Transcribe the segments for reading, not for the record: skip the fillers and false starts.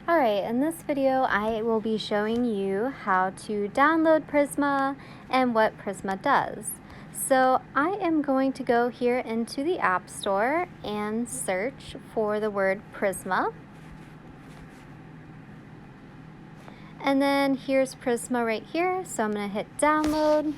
Alright, in this video I will be showing you how to download Prisma and what Prisma does. So I am going to go here into the App Store and search for the word Prisma. And then here's Prisma right here, so I'm going to hit download.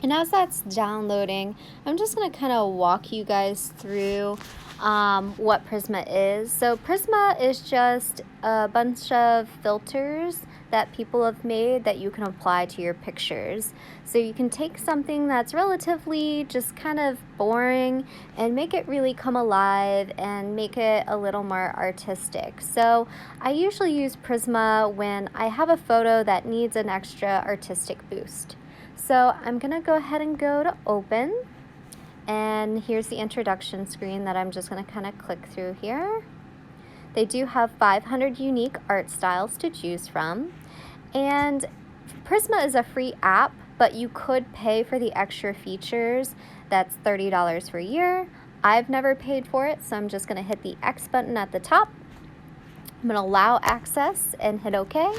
And as that's downloading, I'm just going to kind of walk you guys through what Prisma is. So Prisma is just a bunch of filters that people have made that you can apply to your pictures. So you can take something that's relatively just kind of boring and make it really come alive and make it a little more artistic. So I usually use Prisma when I have a photo that needs an extra artistic boost. So I'm gonna go ahead and go to open, and here's the introduction screen that I'm just gonna kind of click through here. They do have 500 unique art styles to choose from, and Prisma is a free app, but you could pay for the extra features. That's $30 for a year. I've never paid for it, so I'm just gonna hit the X button at the top. I'm gonna allow access and hit OK.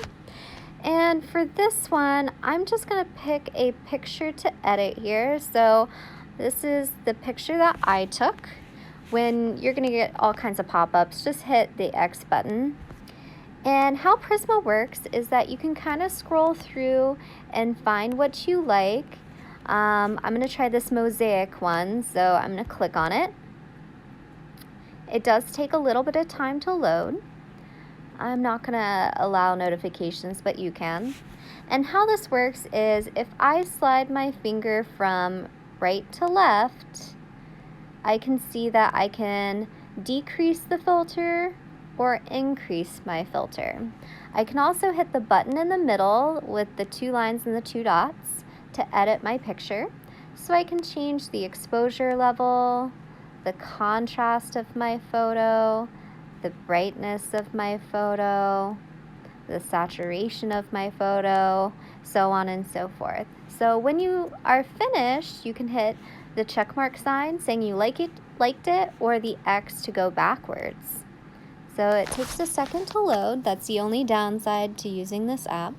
And for this one, I'm just gonna pick a picture to edit here. So this is the picture that I took. When you're gonna get all kinds of pop-ups, just hit the X button. And how Prisma works is that you can kind of scroll through and find what you like. I'm gonna try this mosaic one, so I'm gonna click on it. It does take a little bit of time to load. I'm not gonna allow notifications, but you can. And how this works is if I slide my finger from right to left, I can see that I can decrease the filter or increase my filter. I can also hit the button in the middle with the 2 lines and the 2 dots to edit my picture. So I can change the exposure level, the contrast of my photo, the brightness of my photo, the saturation of my photo, so on and so forth. So when you are finished, you can hit the checkmark sign saying you liked it, or the X to go backwards. So it takes a second to load. That's the only downside to using this app.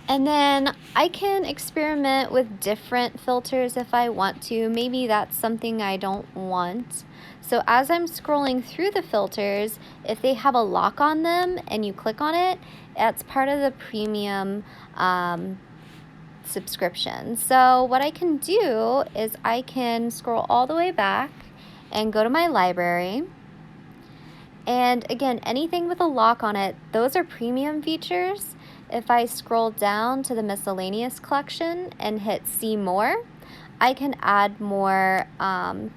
And then I can experiment with different filters if I want to. Maybe that's something I don't want. So as I'm scrolling through the filters, if they have a lock on them and you click on it, that's part of the premium subscription. So what I can do is I can scroll all the way back and go to my library. And again, anything with a lock on it, those are premium features. If I scroll down to the miscellaneous collection and hit see more, I can add more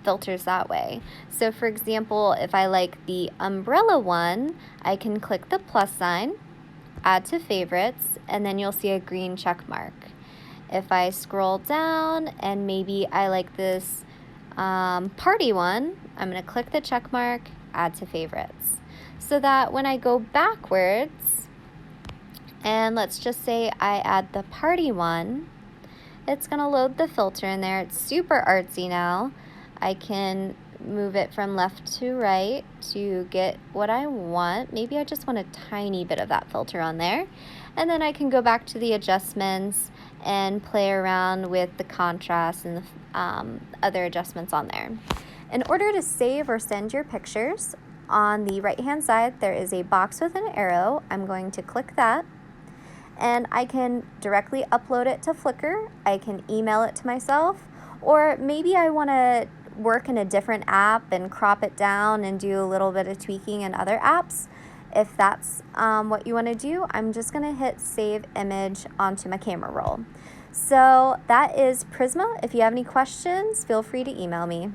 filters that way. So for example, if I like the umbrella one, I can click the plus sign, add to favorites, and then you'll see a green check mark. If I scroll down and maybe I like this party one, I'm gonna click the check mark, add to favorites. So that when I go backwards, and let's just say I add the party one, it's gonna load the filter in there. It's super artsy now. I can move it from left to right to get what I want. Maybe I just want a tiny bit of that filter on there. And then I can go back to the adjustments and play around with the contrast and the other adjustments on there. In order to save or send your pictures, on the right-hand side, there is a box with an arrow. I'm going to click that. And I can directly upload it to Flickr. I can email it to myself, or maybe I want to work in a different app and crop it down and do a little bit of tweaking in other apps. If that's what you want to do, I'm just going to hit save image onto my camera roll. So that is Prisma. If you have any questions, feel free to email me.